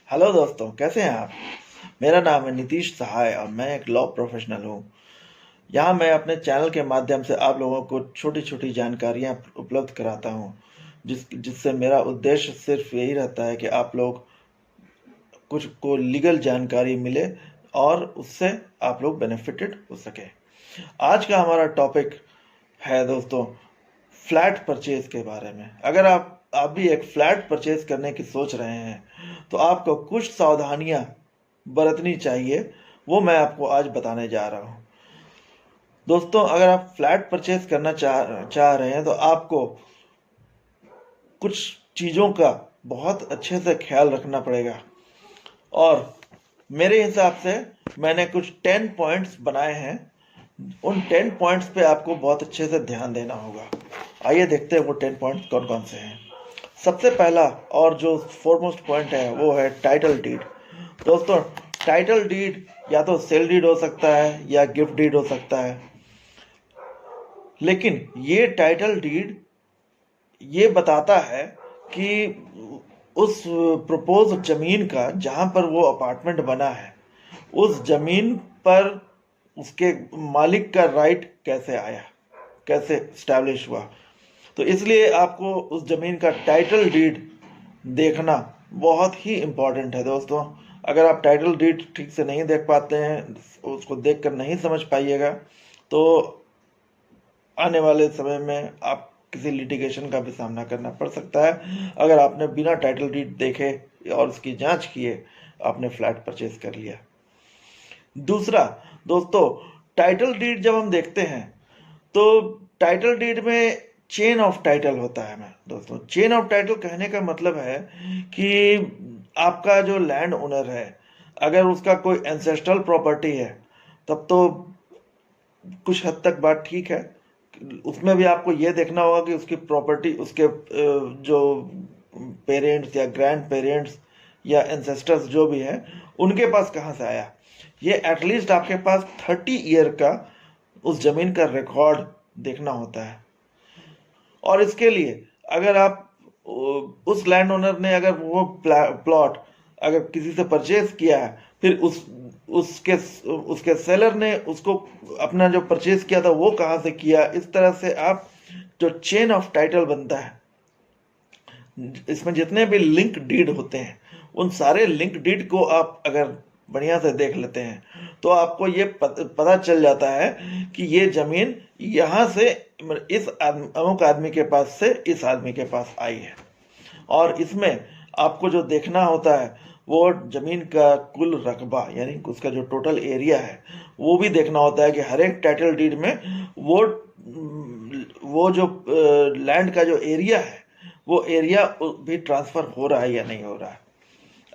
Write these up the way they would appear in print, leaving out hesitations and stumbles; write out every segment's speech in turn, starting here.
Hello दोस्तों, कैसे हैं आप? मेरा नाम है नीतीश सहाय और मैं एक लॉ प्रोफेशनल हूँ। यहाँ मैं अपने चैनल के माध्यम से आप लोगों को छोटी-छोटी जानकारियाँ उपलब्ध कराता हूँ, जिससे मेरा उद्देश्य सिर्फ़ यही रहता है कि आप लोग कुछ को लीगल जानकारी मिले और उससे आप लोग बेनिफिटेड हो सकें। आज का हमारा टॉपिक है दोस्तों, फ्लैट परचेज़ के बारे में। अगर आप भी एक फ्लैट परचेज़ करने की सोच रहे हैं, तो आपको कुछ सावधानियाँ बरतनी चाहिए, वो मैं आपको आज बताने जा रहा हूँ। दोस्तों, अगर आप फ्लैट परचेज़ करना चाह रहे हैं, तो आपको कुछ चीज़ों का बहुत अच्छे से ख़्याल रखना पड़ेगा और मेरे हिसाब से मैंने कुछ 10 पॉइंट्स बनाए हैं। उन 10 पॉइंट्स पे आपको बहुत अच्छे से ध्यान देना होगा। आइए देखते हैं वो 10 पॉइंट्स कौन-कौन से हैं। सबसे पहला और जो फोरमोस्ट पॉइंट है वो है टाइटल डीड। दोस्तों, टाइटल डीड या तो सेल डीड हो सकता है या गिफ्ट डीड हो सकता है, लेकिन ये टाइटल डीड ये बताता है कि उस प्रपोज ज़मीन का, जहाँ पर वो अपार्टमेंट बना है, उस ज़मीन पर उसके मालिक का राइट कैसे आया, कैसे इस्टेब्लिश हुआ। तो इसलिए आपको उस ज़मीन का टाइटल डीड देखना बहुत ही इम्पॉर्टेंट है दोस्तों। अगर आप टाइटल डीड ठीक से नहीं देख पाते हैं, उसको देखकर नहीं समझ पाइएगा, तो आने वाले समय में आप किसी लिटिगेशन का भी सामना करना पड़ सकता है, अगर आपने बिना टाइटल डीड देखे और उसकी जांच किए आपने फ्लैट परचेज कर लिया। दूसरा दोस्तों, टाइटल डीड जब हम देखते हैं तो टाइटल डीड में चेन ऑफ टाइटल होता है। मैं दोस्तों, चेन ऑफ टाइटल कहने का मतलब है कि आपका जो लैंड ओनर है, अगर उसका कोई एंसेस्ट्रल प्रॉपर्टी है, तब तो कुछ हद तक बात ठीक है। उसमें भी आपको ये देखना होगा कि उसकी प्रॉपर्टी उसके जो पेरेंट्स या ग्रैंड पेरेंट्स या एंसेस्टर्स जो भी हैं, उनके पास कहाँ से आया। ये एटलीस्ट आपके पास 30 ईयर का उस ज़मीन का रिकॉर्ड देखना होता है। और इसके लिए अगर आप उस लैंड ओनर ने अगर वो प्लॉट अगर किसी से परचेज किया है, फिर उसके उसके सेलर ने उसको अपना जो परचेज किया था वो कहाँ से किया, इस तरह से आप जो चेन ऑफ टाइटल बनता है, इसमें जितने भी लिंक डीड होते हैं, उन सारे लिंक डीड को आप अगर बढ़िया से देख लेते हैं, तो आपको ये पता चल जाता है कि ये ज़मीन यहाँ से इस अमुक आदमी के पास से इस आदमी के पास आई है। और इसमें आपको जो देखना होता है वो ज़मीन का कुल रकबा, यानी उसका जो टोटल एरिया है, वो भी देखना होता है कि हर एक टाइटल डीड में वो जो लैंड का जो एरिया है, वो एरिया भी ट्रांसफ़र हो रहा है या नहीं हो रहा है।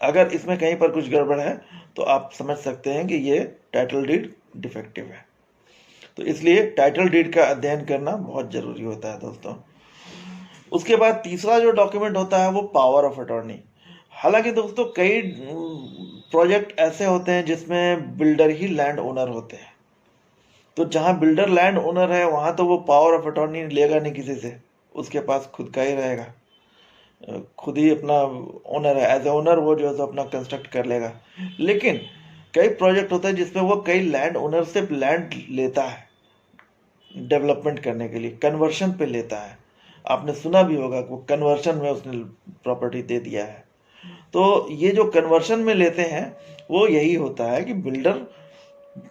अगर इसमें कहीं पर कुछ गड़बड़ है तो आप समझ सकते हैं कि ये टाइटल डीड डिफेक्टिव है। तो इसलिए टाइटल डीड का अध्ययन करना बहुत ज़रूरी होता है दोस्तों। उसके बाद तीसरा जो डॉक्यूमेंट होता है वो पावर ऑफ अटॉर्नी। हालांकि दोस्तों, कई प्रोजेक्ट ऐसे होते हैं जिसमें बिल्डर ही लैंड ओनर होते हैं, तो जहां बिल्डर लैंड ओनर है वहां तो वो पावर ऑफ अटॉर्नी लेगा नहीं किसी से, उसके पास खुद का ही रहेगा, खुद ही अपना ओनर है, एज ए ओनर वो जो है तो अपना कंस्ट्रक्ट कर लेगा। लेकिन कई प्रोजेक्ट होते हैं जिसमें वो कई लैंड ओनर से लैंड लेता है डेवलपमेंट करने के लिए, कन्वर्शन पे लेता है। आपने सुना भी होगा कि वो कन्वर्शन में उसने प्रॉपर्टी दे दिया है। तो ये जो कन्वर्शन में लेते हैं वो यही होता है कि बिल्डर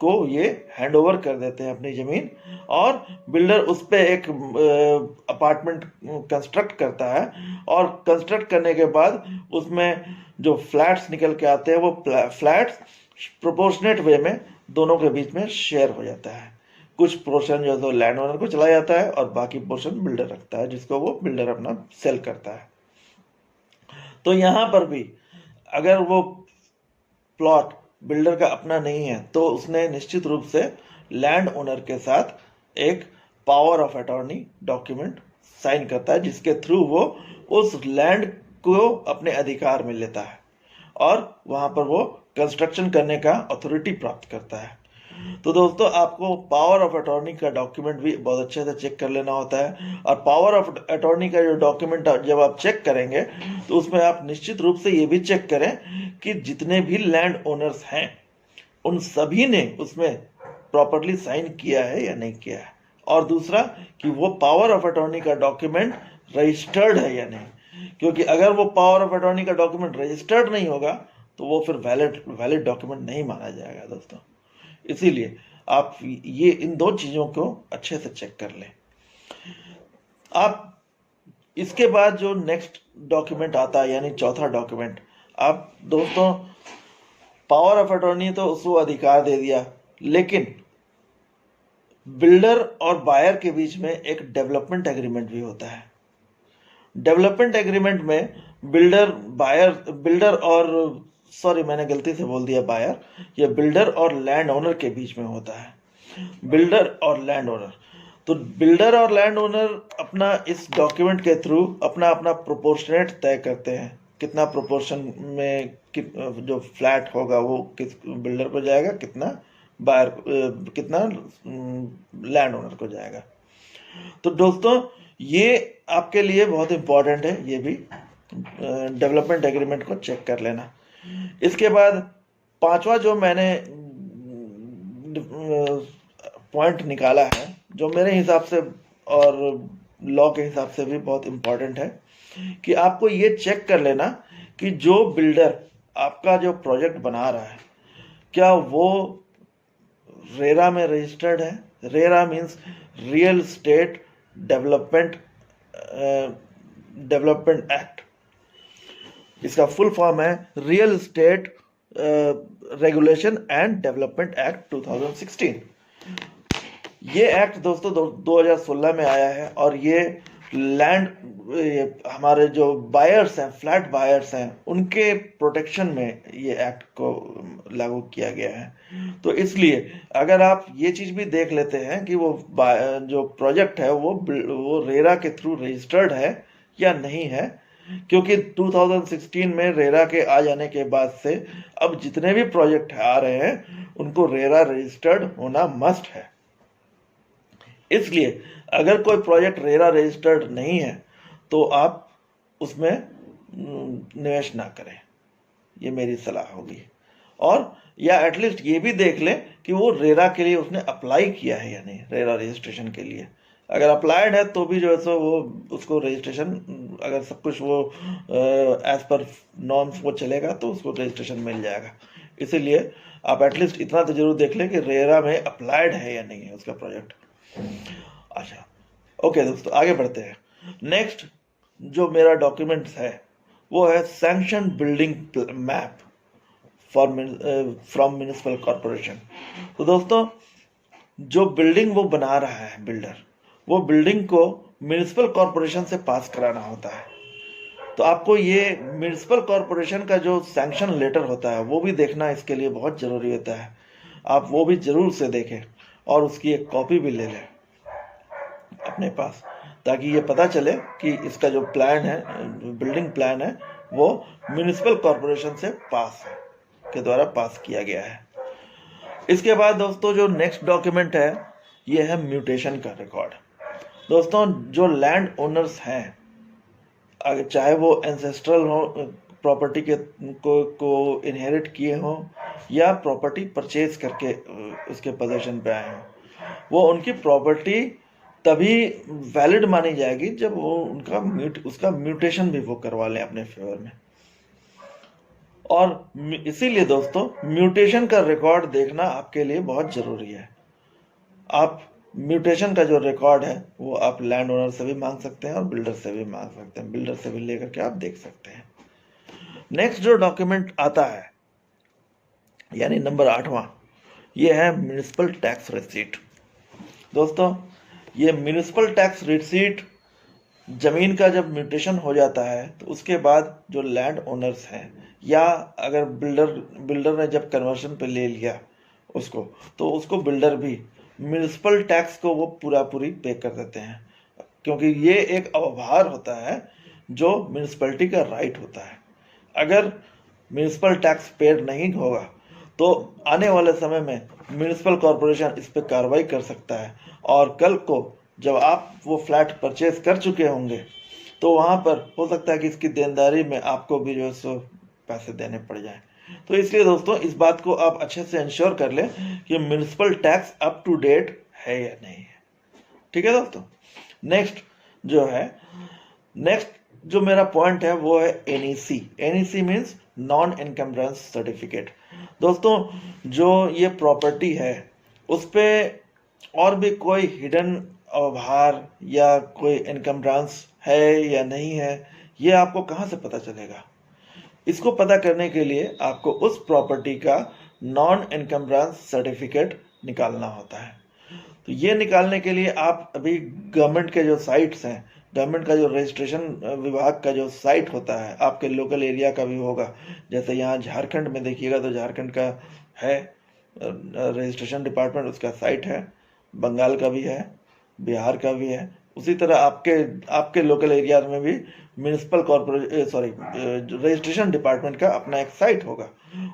को ये हैंड ओवर कर देते हैं अपनी ज़मीन, और बिल्डर उस पर एक अपार्टमेंट कंस्ट्रक्ट करता है, और कंस्ट्रक्ट करने के बाद उसमें जो फ्लैट्स निकल के आते हैं वो फ्लैट्स प्रोपोर्शनेट वे में दोनों के बीच में शेयर हो जाता है। कुछ पोर्शन जो है तो लैंड ओनर को चला जाता है और बाकी पोर्शन बिल्डर रखता है, जिसको वो बिल्डर अपना सेल करता है। तो यहाँ पर भी अगर वो प्लॉट बिल्डर का अपना नहीं है तो उसने निश्चित रूप से लैंड ओनर के साथ एक power of attorney document sign करता है, जिसके थ्रू वो उस लैंड को अपने अधिकार में लेता है और वहाँ पर वो कंस्ट्रक्शन करने का अथॉरिटी प्राप्त करता है। तो दोस्तों आपको पावर ऑफ अटॉर्नी का डॉक्यूमेंट भी बहुत अच्छे से चेक कर लेना होता है। और पावर ऑफ अटॉर्नी का जो डॉक्यूमेंट जब आप चेक करेंगे तो उसमें आप निश्चित रूप से ये भी चेक करें कि जितने भी लैंड ओनर्स हैं उन सभी ने उसमें प्रॉपरली साइन किया है या नहीं किया है। और दूसरा कि वो पावर ऑफ अटॉर्नी का डॉक्यूमेंट रजिस्टर्ड है या नहीं, क्योंकि अगर वो पावर ऑफ अटॉर्नी का डॉक्यूमेंट रजिस्टर्ड नहीं होगा तो वो फिर वैलिड डॉक्यूमेंट नहीं माना जाएगा दोस्तों। इसीलिए आप ये इन दो चीज़ों को अच्छे से चेक कर लें। आप इसके बाद जो नेक्स्ट डॉक्यूमेंट आता है यानी चौथा डॉक्यूमेंट, आप दोस्तों पावर ऑफ अटॉर्नी तो उसको अधिकार दे दिया, लेकिन बिल्डर और बायर के बीच में एक डेवलपमेंट एग्रीमेंट भी होता है। डेवलपमेंट एग्रीमेंट में बिल्डर और सॉरी मैंने गलती से बोल दिया बायर, ये बिल्डर और लैंड ओनर के बीच में होता है। बिल्डर और लैंड ओनर, तो बिल्डर और लैंड ओनर अपना इस डॉक्यूमेंट के थ्रू अपना अपना प्रोपोर्शनेट तय करते हैं, कितना प्रोपोर्शन में जो फ्लैट होगा वो किस बिल्डर को जाएगा, कितना बायर कितना लैंड ओनर को जाएगा। तो दोस्तों ये आपके लिए बहुत इंपॉर्टेंट है, ये भी डेवलपमेंट एग्रीमेंट को चेक कर लेना। इसके बाद पांचवा जो मैंने पॉइंट निकाला है, जो मेरे हिसाब से और लॉ के हिसाब से भी बहुत इंपॉर्टेंट है, कि आपको ये चेक कर लेना कि जो बिल्डर आपका जो प्रोजेक्ट बना रहा है क्या वो रेरा में रजिस्टर्ड है। RERA means real estate development act, इसका फुल फॉर्म है real estate regulation and development act 2016। ये एक्ट दोस्तों 2016 में आया है और ये हमारे जो बायर्स हैं, फ्लैट बायर्स हैं, उनके प्रोटेक्शन में ये एक्ट को लागू किया गया है। तो इसलिए अगर आप ये चीज़ भी देख लेते हैं कि वो जो प्रोजेक्ट है वो रेरा के थ्रू रजिस्टर्ड है या नहीं है, क्योंकि 2016 में रेरा के आ जाने के बाद से अब जितने भी प्रोजेक्ट आ रहे हैं उनको रेरा रजिस्टर्ड होना मस्ट है। इसलिए अगर कोई प्रोजेक्ट रेरा रजिस्टर्ड नहीं है तो आप उसमें निवेश ना करें, ये मेरी सलाह होगी। और या एटलीस्ट ये भी देख लें कि वो रेरा के लिए उसने अप्लाई किया है या नहीं, रेरा रजिस्ट्रेशन के लिए। अगर अप्लाइड है तो भी जो है सो वो उसको रजिस्ट्रेशन, अगर सब कुछ वो एज पर नॉर्म्स वो चलेगा तो उसको रजिस्ट्रेशन मिल जाएगा। इसीलिए आप एटलीस्ट इतना तो जरूर देख लें कि रेरा में अप्लाइड है या नहीं है उसका प्रोजेक्ट। अच्छा, ओके दोस्तों आगे बढ़ते हैं। नेक्स्ट जो मेरा डॉक्यूमेंट्स है वो है sanction building map from municipal corporation. तो दोस्तों जो बिल्डिंग वो बना रहा है बिल्डर, वो बिल्डिंग को म्युनिसिपल कॉरपोरेशन से पास कराना होता है। तो आपको ये म्युनिसिपल कॉरपोरेशन का जो सैंक्शन लेटर होता है वो भी देखना इसके लिए बहुत ज़रूरी होता है। आप वो भी ज़रूर से देखें और उसकी एक कॉपी भी ले लें अपने पास, ताकि ये पता चले कि इसका जो प्लान है, बिल्डिंग प्लान है, वो म्युनिसिपल कॉरपोरेशन से पास है, के द्वारा पास किया गया है। इसके बाद दोस्तों जो नेक्स्ट डॉक्यूमेंट है ये है म्यूटेशन का रिकॉर्ड। दोस्तों जो लैंड ओनर्स हैं, अगर चाहे वो एंसेस्ट्रल हो, प्रॉपर्टी के को इनहेरिट किए हों या प्रॉपर्टी परचेज करके उसके पोजीशन पे आए हों, वो उनकी प्रॉपर्टी तभी वैलिड मानी जाएगी जब वो उसका म्यूटेशन भी वो करवा लें अपने फेवर में। और इसीलिए दोस्तों म्यूटेशन का रिकॉर्ड देखना आपके लिए बहुत ज़रूरी है। आप म्यूटेशन का जो रिकॉर्ड है वो आप लैंड ओनर से भी मांग सकते हैं और बिल्डर से भी मांग सकते हैं, बिल्डर से भी लेकर के आप देख सकते हैं। नेक्स्ट जो डॉक्यूमेंट आता है यानी नंबर 8वां, ये है म्युनिसिपल टैक्स रिसीट। दोस्तों ये म्युनिसिपल टैक्स रिसीट, ज़मीन का जब म्यूटेशन हो जाता है तो उसके बाद जो लैंड ओनर्स हैं या अगर बिल्डर ने जब कन्वर्शन पे ले लिया उसको, तो उसको बिल्डर भी म्युनिसिपल टैक्स को वो पूरी पे कर देते हैं, क्योंकि ये एक अवभार होता है जो म्युनिसिपैलिटी का राइट होता है। अगर म्युनिसिपल टैक्स पेड नहीं होगा तो आने वाले समय में म्यूनिसिपल कॉरपोरेशन इस पर कार्रवाई कर सकता है, और कल को जब आप वो फ्लैट परचेज कर चुके होंगे तो वहाँ पर हो सकता है कि इसकी देनदारी में आपको भी जो है सो पैसे देने पड़ जाएं। तो इसलिए दोस्तों इस बात को आप अच्छे से इंश्योर कर लें कि municipal tax up to date है या नहीं है। ठीक है दोस्तों। नेक्स्ट जो मेरा पॉइंट है वो है NEC. NEC means non encumbrance certificate. दोस्तों जो ये प्रॉपर्टी है उस पे और भी कोई हिडन आभार या कोई इनकम्बरेंस है या नहीं है, ये आपको कहाँ से पता चलेगा? इसको पता करने के लिए आपको उस प्रॉपर्टी का नॉन इनकम्बरेंस सर्टिफिकेट निकालना होता है। तो ये निकालने के लिए आप अभी गवर्नमेंट के जो साइट्स हैं, गवर्नमेंट का जो रजिस्ट्रेशन विभाग का जो साइट होता है, आपके लोकल एरिया का भी होगा, जैसे यहाँ झारखंड में देखिएगा तो झारखंड का है रजिस्ट्रेशन डिपार्टमेंट, उसका साइट है, बंगाल का भी है, बिहार का भी है। उसी तरह आपके लोकल एरिया में भी म्यूनिसिपल रजिस्ट्रेशन डिपार्टमेंट का अपना एक साइट होगा।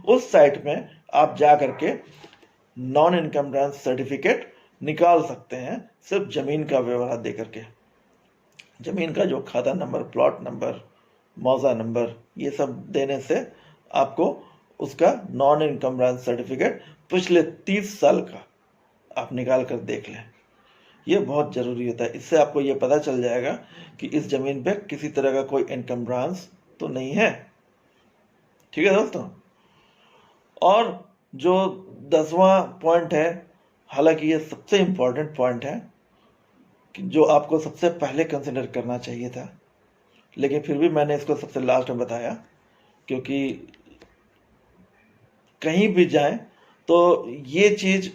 उस साइट में आप जा करके नॉन इनकम्बरेंस सर्टिफिकेट निकाल सकते हैं, सिर्फ जमीन का व्यवहार दे करके। जमीन का जो खाता नंबर, प्लॉट नंबर, मौजा नंबर, ये सब देने से आपको उसका नॉन इनकम्बरेंस सर्टिफिकेट पिछले 30 साल का आप निकाल कर देख लें। ये बहुत ज़रूरी होता है। इससे आपको ये पता चल जाएगा कि इस ज़मीन पे किसी तरह का कोई इनकम्बरेंस तो नहीं है। ठीक है दोस्तों। और जो 10वां पॉइंट है, हालांकि ये सबसे इम्पोर्टेंट पॉइंट है कि जो आपको सबसे पहले कंसिडर करना चाहिए था, लेकिन फिर भी मैंने इसको सबसे लास्ट में बताया, क्योंकि कहीं भी जाएं तो ये चीज़,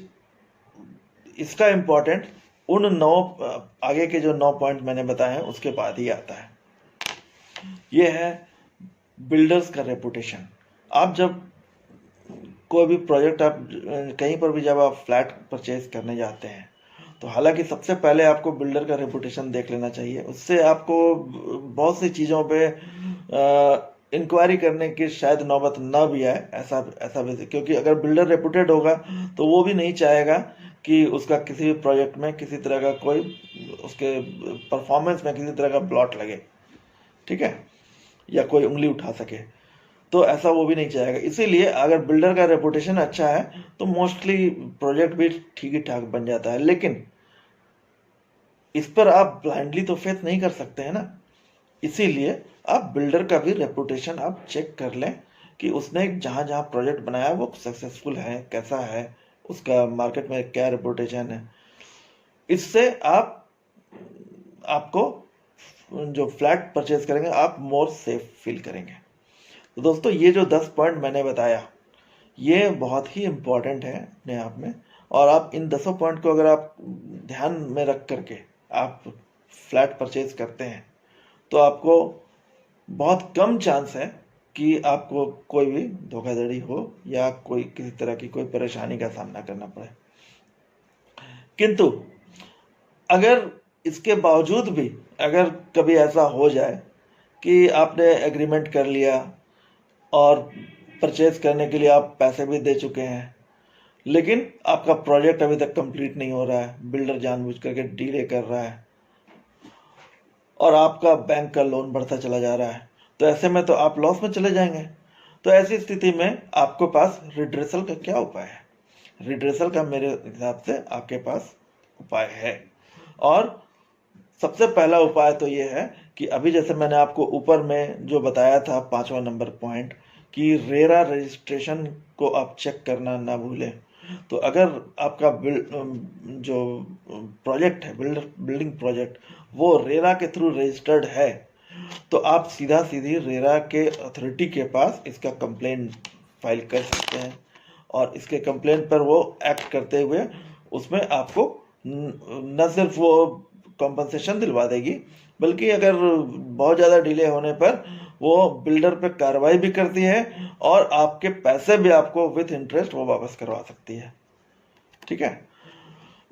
इसका इम्पोर्टेंट उन 9 आगे के जो 9 पॉइंट मैंने बताए हैं उसके बाद ही आता है। ये है बिल्डर्स का रेपुटेशन। आप जब कोई भी प्रोजेक्ट, आप कहीं पर भी जब आप फ्लैट परचेज करने जाते हैं तो हालांकि सबसे पहले आपको बिल्डर का रेपुटेशन देख लेना चाहिए। उससे आपको बहुत सी चीज़ों पे इंक्वायरी करने की शायद नौबत ना भी आए, ऐसा भी, क्योंकि अगर बिल्डर रेपुटेड होगा तो वो भी नहीं चाहेगा कि उसका किसी भी प्रोजेक्ट में किसी तरह का कोई, उसके परफॉर्मेंस में किसी तरह का ब्लॉट लगे, ठीक है, या कोई उंगली उठा सके, तो ऐसा वो भी नहीं चाहेगा। इसीलिए अगर बिल्डर का रेपुटेशन अच्छा है तो मोस्टली प्रोजेक्ट भी ठीक ही ठाक बन जाता है। लेकिन इस पर आप ब्लाइंडली तो फेथ नहीं कर सकते हैं ना, इसीलिए आप बिल्डर का भी रेपुटेशन आप चेक कर लें कि उसने जहाँ जहाँ प्रोजेक्ट बनाया वो सक्सेसफुल है, कैसा है, उसका मार्केट में क्या रेपुटेशन है। इससे आपको जो फ्लैट परचेज करेंगे आप मोर सेफ फील करेंगे। तो दोस्तों ये जो 10 पॉइंट मैंने बताया ये बहुत ही इम्पोर्टेंट है अपने आप में, और आप इन 10 पॉइंट को अगर आप ध्यान में रख करके आप फ्लैट परचेज करते हैं तो आपको बहुत कम चांस है कि आपको कोई भी धोखाधड़ी हो या कोई किसी तरह की कोई परेशानी का सामना करना पड़े। किंतु अगर इसके बावजूद भी अगर कभी ऐसा हो जाए कि आपने एग्रीमेंट कर लिया और परचेज करने के लिए आप पैसे भी दे चुके हैं, लेकिन आपका प्रोजेक्ट अभी तक कंप्लीट नहीं हो रहा है, बिल्डर जानबूझ करके डिले कर रहा है और आपका बैंक का लोन बढ़ता चला जा रहा है, तो ऐसे में तो आप लॉस में चले जाएंगे। तो ऐसी स्थिति में आपके पास रिड्रेसल का क्या उपाय है? रिड्रेसल का मेरे हिसाब से आपके पास उपाय है, और सबसे पहला उपाय तो ये है कि अभी जैसे मैंने आपको ऊपर में जो बताया था 5वां नंबर पॉइंट कि रेरा रजिस्ट्रेशन को आप चेक करना ना भूलें। तो अगर आपका जो प्रोजेक्ट है, बिल्डिंग प्रोजेक्ट, वो रेरा के थ्रू रजिस्टर्ड है तो आप सीधी रेरा के अथॉरिटी के पास इसका कंप्लेंट फाइल कर सकते हैं, और इसके कंप्लेंट पर वो एक्ट करते हुए उसमें आपको न सिर्फ वो कॉम्पनसेशन दिलवा देगी, बल्कि अगर बहुत ज़्यादा डिले होने पर वो बिल्डर पे कार्रवाई भी करती है और आपके पैसे भी आपको विथ इंटरेस्ट वो वापस करवा सकती है। ठीक है।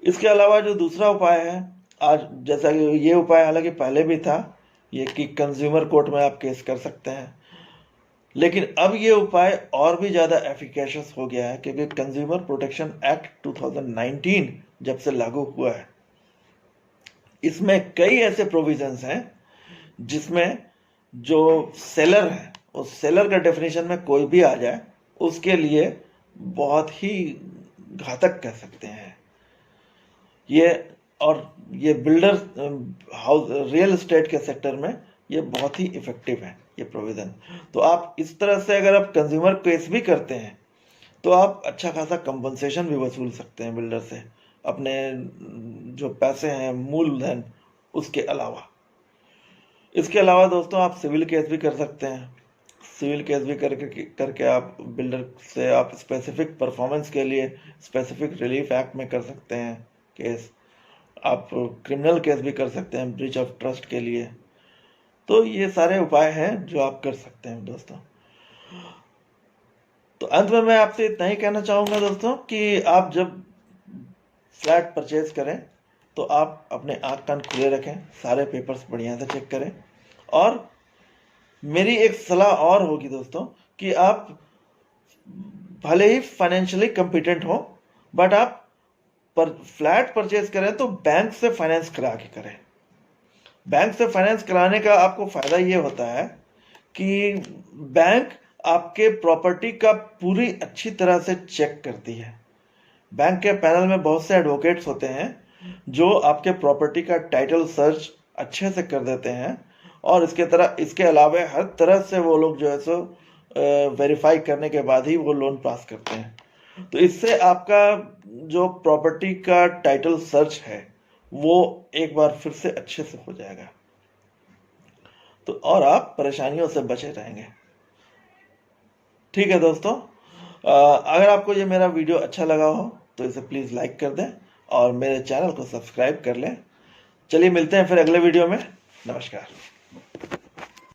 इसके अलावा जो दूसरा उपाय है, आज जैसा कि ये उपाय हालांकि पहले भी था, ये कि कंज्यूमर कोर्ट में आप केस कर सकते हैं। लेकिन अब ये उपाय और भी ज़्यादा एफिकेशियस हो गया है, क्योंकि कंज्यूमर प्रोटेक्शन एक्ट 2019 जब से लागू हुआ है, इसमें कई ऐसे प्रोविजंस हैं जिसमें जो सेलर है, उस सेलर का डेफिनेशन में कोई भी आ जाए उसके लिए बहुत ही घातक कह सकते हैं ये। और ये बिल्डर हाउस रियल एस्टेट के सेक्टर में ये बहुत ही इफेक्टिव है ये प्रोविज़न। तो आप इस तरह से अगर आप कंज्यूमर केस भी करते हैं तो आप अच्छा खासा कंपनसेशन भी वसूल सकते हैं बिल्डर से, अपने जो पैसे हैं मूलधन उसके अलावा। इसके अलावा दोस्तों आप सिविल केस भी कर सकते हैं। सिविल केस भी करके आप बिल्डर से आप स्पेसिफिक परफॉर्मेंस के लिए स्पेसिफिक रिलीफ एक्ट में कर सकते हैं केस। आप क्रिमिनल केस भी कर सकते हैं ब्रीच ऑफ ट्रस्ट के लिए। तो ये सारे उपाय हैं जो आप कर सकते हैं दोस्तों। तो अंत में मैं आपसे इतना ही कहना चाहूँगा दोस्तों कि आप जब फ्लैट परचेज करें तो आप अपने आँख कान खुले रखें, सारे पेपर्स बढ़िया से चेक करें। और मेरी एक सलाह और होगी दोस्तों कि आप भले ही फाइनेंशियली कम्पिटेंट हो, बट आप फ्लैट परचेज करें तो बैंक से फाइनेंस करा के करें। बैंक से फाइनेंस कराने का आपको फ़ायदा ये होता है कि बैंक आपके प्रॉपर्टी का पूरी अच्छी तरह से चेक करती है। बैंक के पैनल में बहुत से एडवोकेट्स होते हैं जो आपके प्रॉपर्टी का टाइटल सर्च अच्छे से कर देते हैं, और इसके अलावा हर तरह से वो लोग जो है सो वेरीफाई करने के बाद ही वो लोन पास करते हैं। तो इससे आपका जो प्रॉपर्टी का टाइटल सर्च है वो एक बार फिर से अच्छे से हो जाएगा, तो और आप परेशानियों से बचे रहेंगे। ठीक है दोस्तों, अगर आपको ये मेरा वीडियो अच्छा लगा हो तो इसे प्लीज़ लाइक कर दें और मेरे चैनल को सब्सक्राइब कर लें। चलिए मिलते हैं फिर अगले वीडियो में। नमस्कार।